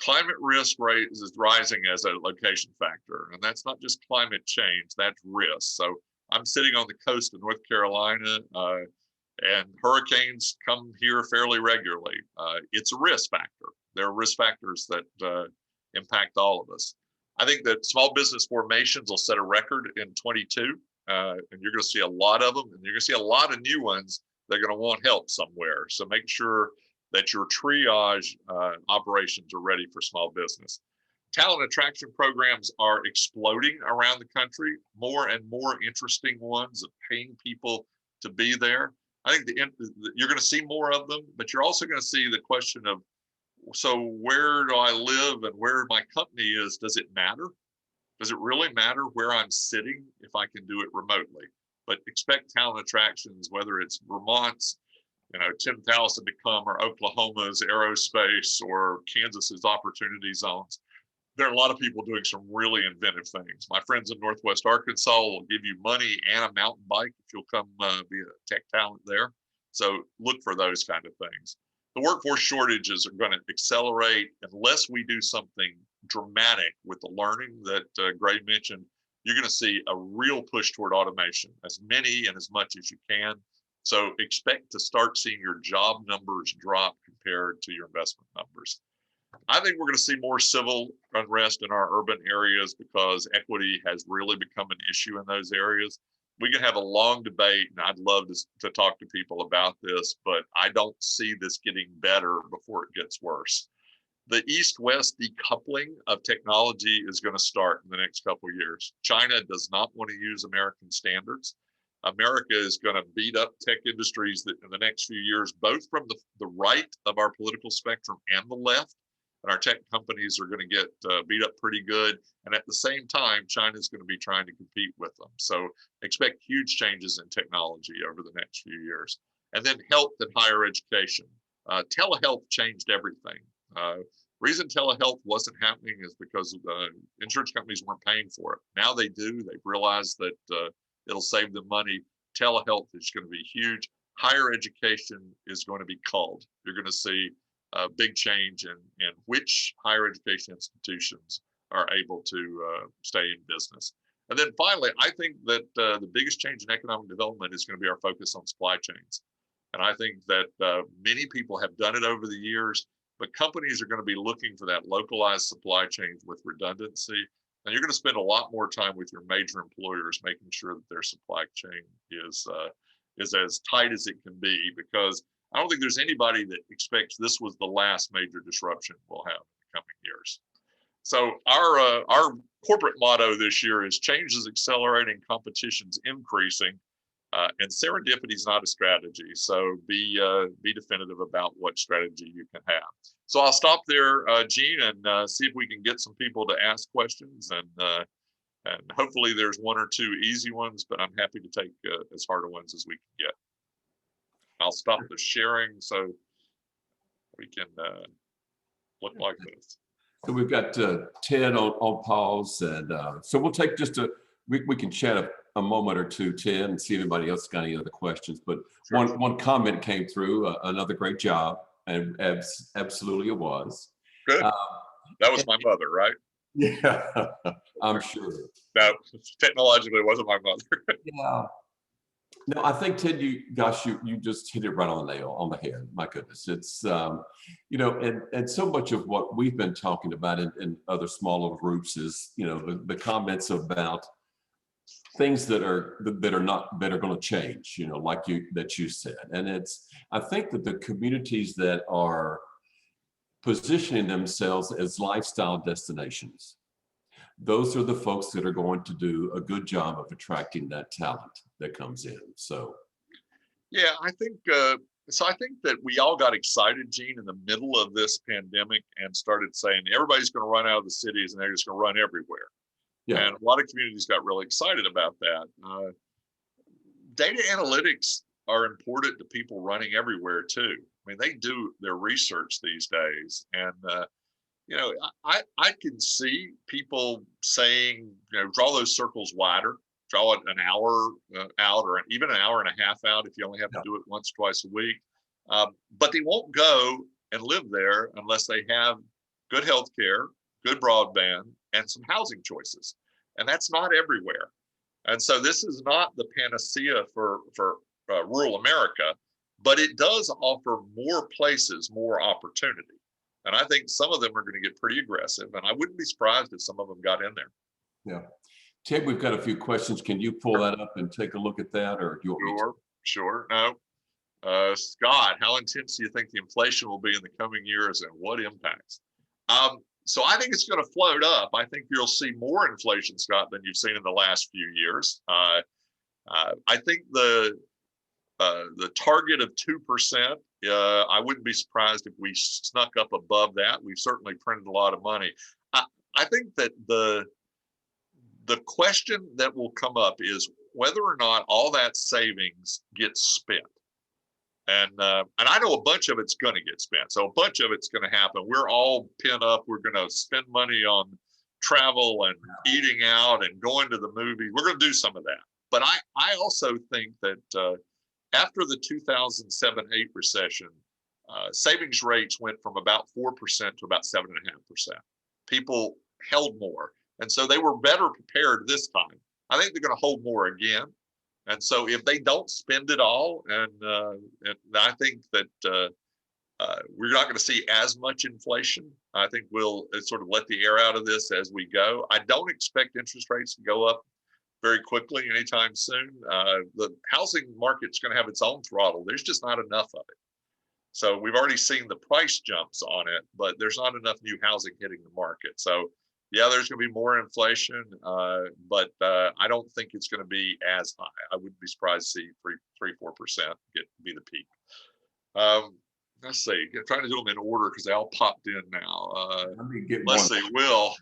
Climate risk rate is rising as a location factor, and that's not just climate change, that's risk. So I'm sitting on the coast of North Carolina, and hurricanes come here fairly regularly. It's a risk factor. There are risk factors that impact all of us. I think that small business formations will set a record in 22. And you're going to see a lot of them, and you're going to see a lot of new ones that are going to want help somewhere. So make sure that your triage operations are ready for small business. Talent attraction programs are exploding around the country, more and more interesting ones of paying people to be there. I think you're going to see more of them, but you're also going to see the question of, so where do I live and where my company is, does it matter? Does it really matter where I'm sitting if I can do it remotely? But expect talent attractions, whether it's Vermont's, 10,000 to come, or Oklahoma's aerospace, or Kansas's opportunity zones. There are a lot of people doing some really inventive things. My friends in Northwest Arkansas will give you money and a mountain bike if you'll come be a tech talent there. So look for those kind of things. The workforce shortages are going to accelerate unless we do something dramatic with the learning that Gray mentioned. You're going to see a real push toward automation, as many and as much as you can. So expect to start seeing your job numbers drop compared to your investment numbers. I think we're going to see more civil unrest in our urban areas because equity has really become an issue in those areas. We can have a long debate, and I'd love to talk to people about this, but I don't see this getting better before it gets worse. The East-West decoupling of technology is going to start in the next couple of years. China does not want to use American standards. America is going to beat up tech industries that in the next few years, both from the right of our political spectrum and the left. And our tech companies are going to get beat up pretty good. And at the same time, China is going to be trying to compete with them. So expect huge changes in technology over the next few years. And then health and higher education. Telehealth changed everything. Reason telehealth wasn't happening is because insurance companies weren't paying for it. Now they do. They've realized that it'll save them money. Telehealth is going to be huge. Higher education is going to be culled. You're going to see a big change in which higher education institutions are able to stay in business. And then finally, I think that the biggest change in economic development is going to be our focus on supply chains. And I think that many people have done it over the years, but companies are going to be looking for that localized supply chains with redundancy. And you're going to spend a lot more time with your major employers making sure that their supply chain is as tight as it can be, because I don't think there's anybody that expects this was the last major disruption we'll have in the coming years. So our corporate motto this year is change is accelerating, competition's increasing, and serendipity is not a strategy. So be definitive about what strategy you can have. So I'll stop there, Gene, and see if we can get some people to ask questions, and hopefully there's one or two easy ones, but I'm happy to take as hard ones as we can get. I'll stop the sharing so we can look like this. So we've got Ted on pause, and so we'll take just we can chat a moment or two, Ted, and see if anybody else got any other questions. But sure. One comment came through, another great job, and absolutely it was. Good. That was my mother, right? Yeah, I'm sure. No, technologically, it wasn't my mother. Yeah. No, I think, Ted, you just hit it right on the nail, on the head. My goodness, it's and so much of what we've been talking about in other smaller groups is the comments about things that are going to change, like you said, and I think that the communities that are positioning themselves as lifestyle destinations, those are the folks that are going to do a good job of attracting that talent that comes in. So, yeah, I think that we all got excited, Gene, in the middle of this pandemic and started saying everybody's going to run out of the cities and they're just going to run everywhere. Yeah. And a lot of communities got really excited about that. Data analytics are important to people running everywhere too. I mean, they do their research these days, and I can see people saying, draw those circles wider, draw it an hour out, or even an hour and a half out if you only have to do it once, twice a week. But they won't go and live there unless they have good health care, good broadband, and some housing choices. And that's not everywhere. And so this is not the panacea for rural America, but it does offer more places, more opportunity. And I think some of them are going to get pretty aggressive, and I wouldn't be surprised if some of them got in there. Yeah. Ted, we've got a few questions. Can you pull that up and take a look at that, or do you want me to? Sure. No. Scott, how intense do you think the inflation will be in the coming years, and what impacts? So I think it's going to float up. I think you'll see more inflation, Scott, than you've seen in the last few years. I think the target of 2%, I wouldn't be surprised if we snuck up above that. We've certainly printed a lot of money. I think that the question that will come up is whether or not all that savings gets spent. And I know a bunch of it's going to get spent. So a bunch of it's going to happen. We're all pent up. We're going to spend money on travel and eating out and going to the movies. We're going to do some of that. But I also think that after the 2007-8 recession, savings rates went from about 4% to about 7.5%. People held more. And so they were better prepared this time. I think they're going to hold more again. And so if they don't spend it all, and I think that We're not going to see as much inflation. I think we'll sort of let the air out of this as we go. I don't expect interest rates to go up very quickly anytime soon. The housing market's going to have its own throttle. There's just not enough of it. So we've already seen the price jumps on it, but there's not enough new housing hitting the market. So yeah, there's going to be more inflation, but I don't think it's going to be as high. I wouldn't be surprised to see 4% be the peak. Let's see. I'm trying to do them in order because they all popped in now. Let me get Let's one. see. Will,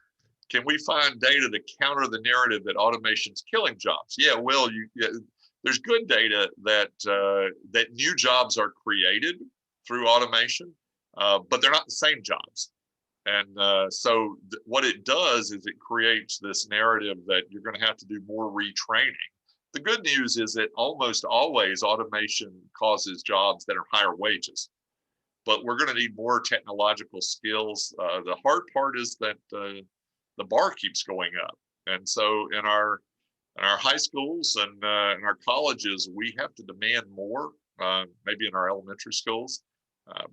can we find data to counter the narrative that automation's killing jobs? Yeah, Will, there's good data that that new jobs are created through automation, but they're not the same jobs. And so what it does is it creates this narrative that you're going to have to do more retraining. The good news is that almost always automation causes jobs that are higher wages, but we're going to need more technological skills. The hard part is that the bar keeps going up. And so in our high schools and in our colleges, we have to demand more, maybe in our elementary schools,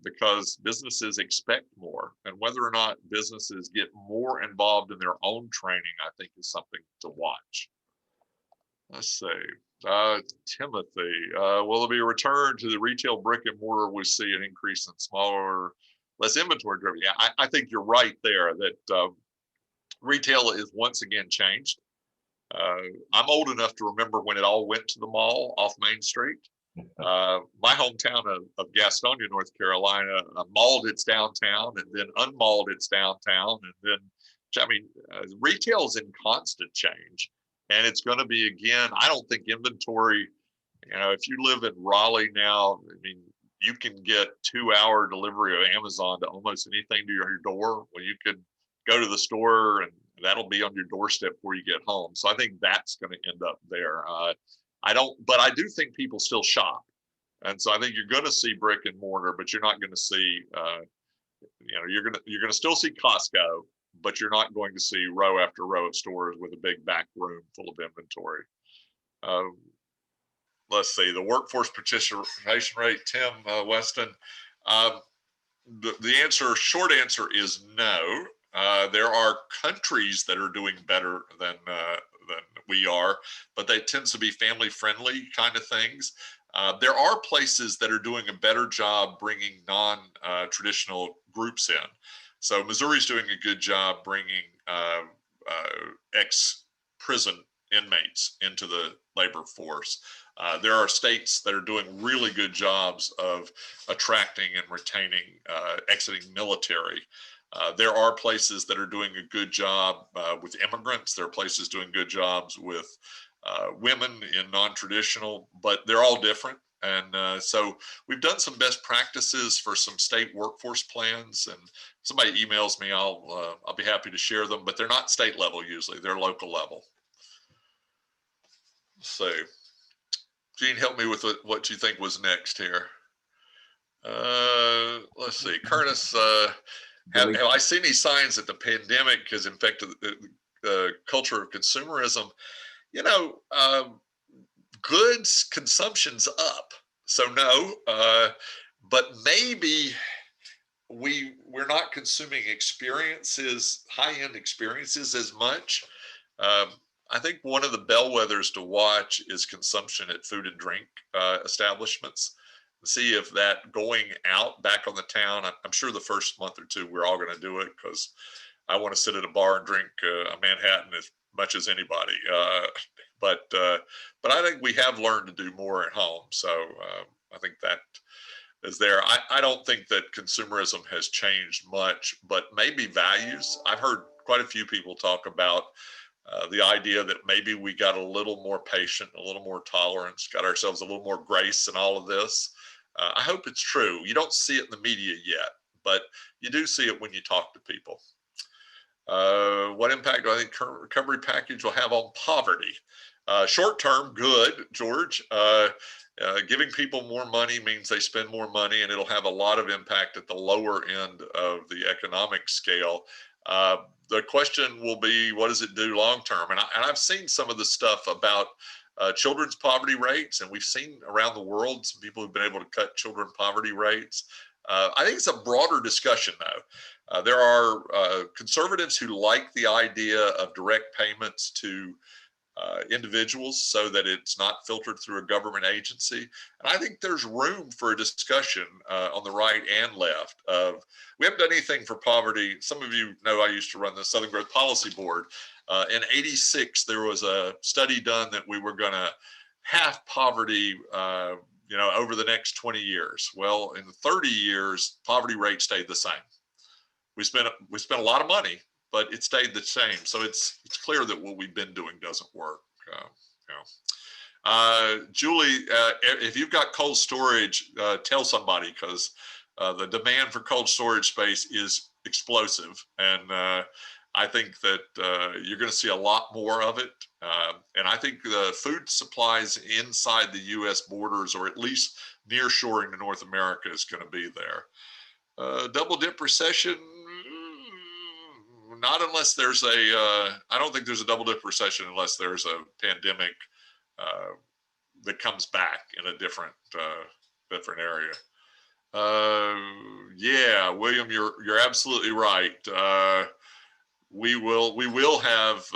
because businesses expect more. And whether or not businesses get more involved in their own training, I think is something to watch. Let's see. Timothy, will there be a return to the retail brick and mortar? We see an increase in smaller, less inventory driven. Yeah, I think you're right there that retail is once again changed. I'm old enough to remember when it all went to the mall off Main Street. My hometown of Gastonia, North Carolina, mauled its downtown and then unmauled its downtown. And then, I mean, retail is in constant change. And it's going to be, again, I don't think inventory, if you live in Raleigh now, I mean, you can get 2-hour delivery of Amazon to almost anything to your door. Well, you could go to the store and that'll be on your doorstep before you get home. So I think that's going to end up there. But I do think people still shop. And so I think you're going to see brick and mortar, but you're not going to see, you're going to still see Costco, but you're not going to see row after row of stores with a big back room full of inventory. Let's see, the workforce participation rate, Tim Weston. The short answer is no. There are countries that are doing better than we are, but they tend to be family friendly kind of things. There are places that are doing a better job bringing non-traditional groups in. So Missouri's doing a good job bringing ex-prison inmates into the labor force. There are states that are doing really good jobs of attracting and retaining exiting military. There are places that are doing a good job with immigrants. There are places doing good jobs with women in non-traditional, but they're all different. And so we've done some best practices for some state workforce plans, and somebody emails me, I'll be happy to share them, but they're not state level usually, they're local level. So Gene, help me with what you think was next here. Let's see, Curtis, have I seen any signs that the pandemic has infected the culture of consumerism? Goods consumption's up, so no, but maybe we're not consuming experiences, high-end experiences as much. I think one of the bellwethers to watch is consumption at food and drink establishments. See if that going out back on the town. I'm sure the first month or two we're all going to do it because I want to sit at a bar and drink a Manhattan as much as anybody. But I think we have learned to do more at home. So I think that is there. I don't think that consumerism has changed much, but maybe values. I've heard quite a few people talk about the idea that maybe we got a little more patient, a little more tolerance, got ourselves a little more grace in all of this. I hope it's true. You don't see it in the media yet, but you do see it when you talk to people. What impact do I think current recovery package will have on poverty? Short term, good, George. Giving people more money means they spend more money, and it'll have a lot of impact at the lower end of the economic scale. The question will be, what does it do long term? And I've seen some of the stuff about children's poverty rates, and we've seen around the world some people who've been able to cut children poverty rates. I think it's a broader discussion, though. There are conservatives who like the idea of direct payments to individuals so that it's not filtered through a government agency. And I think there's room for a discussion on the right and left of, we haven't done anything for poverty. Some of you know I used to run the Southern Growth Policy Board. In '86, there was a study done that we were going to half poverty over the next 20 years. Well, in 30 years, poverty rate stayed the same. We spent a lot of money, but it stayed the same. So it's clear that what we've been doing doesn't work. Julie, if you've got cold storage, tell somebody, because the demand for cold storage space is explosive. And I think that you're going to see a lot more of it. And I think the food supplies inside the U.S. borders, or at least nearshoring to North America, is going to be there. Double dip recession, not unless there's I don't think there's a double dip recession unless there's a pandemic that comes back in a different area. Yeah, William, you're absolutely right. We will have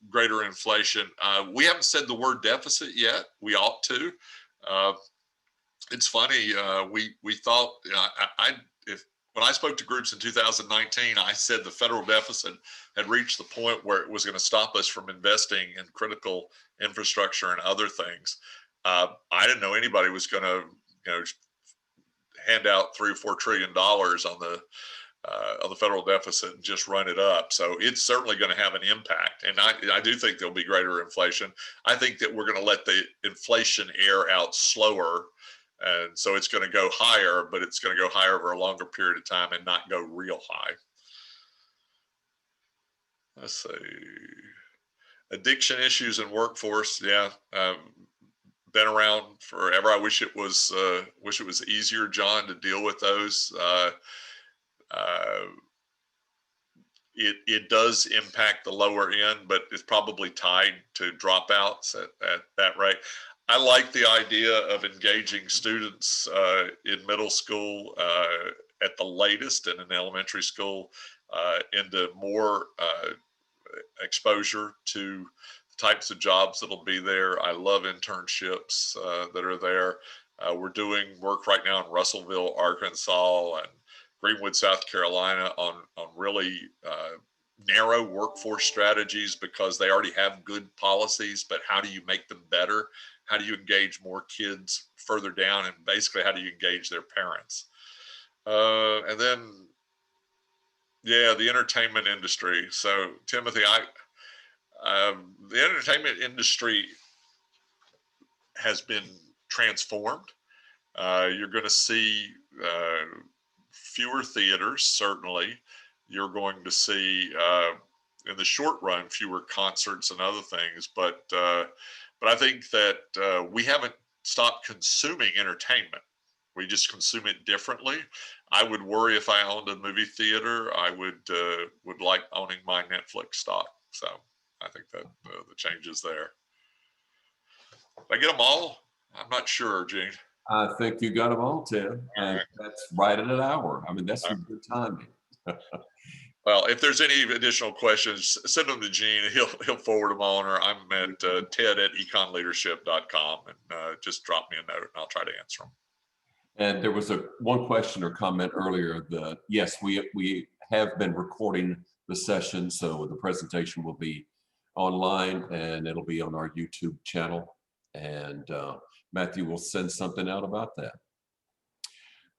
greater inflation. We haven't said the word deficit yet. We ought to. It's funny. We thought when I spoke to groups in 2019, I said the federal deficit had reached the point where it was going to stop us from investing in critical infrastructure and other things. I didn't know anybody was going to, hand out $3 or $4 trillion on the federal deficit and just run it up. So it's certainly going to have an impact. And I do think there'll be greater inflation. I think that we're going to let the inflation air out slower. And so it's going to go higher, but it's going to go higher over a longer period of time and not go real high. Let's see. Addiction issues in workforce. Yeah. Been around forever. I wish it was easier, John, to deal with those. It does impact the lower end, but it's probably tied to dropouts at that rate. I like the idea of engaging students in middle school at the latest, and in elementary school into more exposure to types of jobs that'll be there. I love internships that are there. We're doing work right now in Russellville, Arkansas, and Greenwood, South Carolina on really narrow workforce strategies, because they already have good policies, but how do you make them better? How do you engage more kids further down? And basically, how do you engage their parents? And then, yeah, the entertainment industry. So Timothy, the entertainment industry has been transformed. You're going to see fewer theaters, certainly. You're going to see, in the short run, fewer concerts and other things. But I think that we haven't stopped consuming entertainment. We just consume it differently. I would worry if I owned a movie theater. I would like owning my Netflix stock. So I think that the change is there. Did I get them all? I'm not sure, Gene. I think you got them all, Tim. And right. That's right at an hour. I mean, that's some good timing. Well, if there's any additional questions, send them to Gene. He'll forward them on, or I'm at ted@econleadership.com, and just drop me a note and I'll try to answer them. And there was one question or comment earlier that, yes, we have been recording the session, so the presentation will be online and it'll be on our YouTube channel. And Matthew will send something out about that.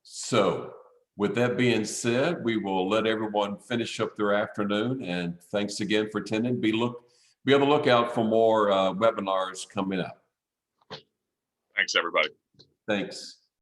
So with that being said, we will let everyone finish up their afternoon. And thanks again for attending. Be on the lookout for more webinars coming up. Thanks, everybody. Thanks.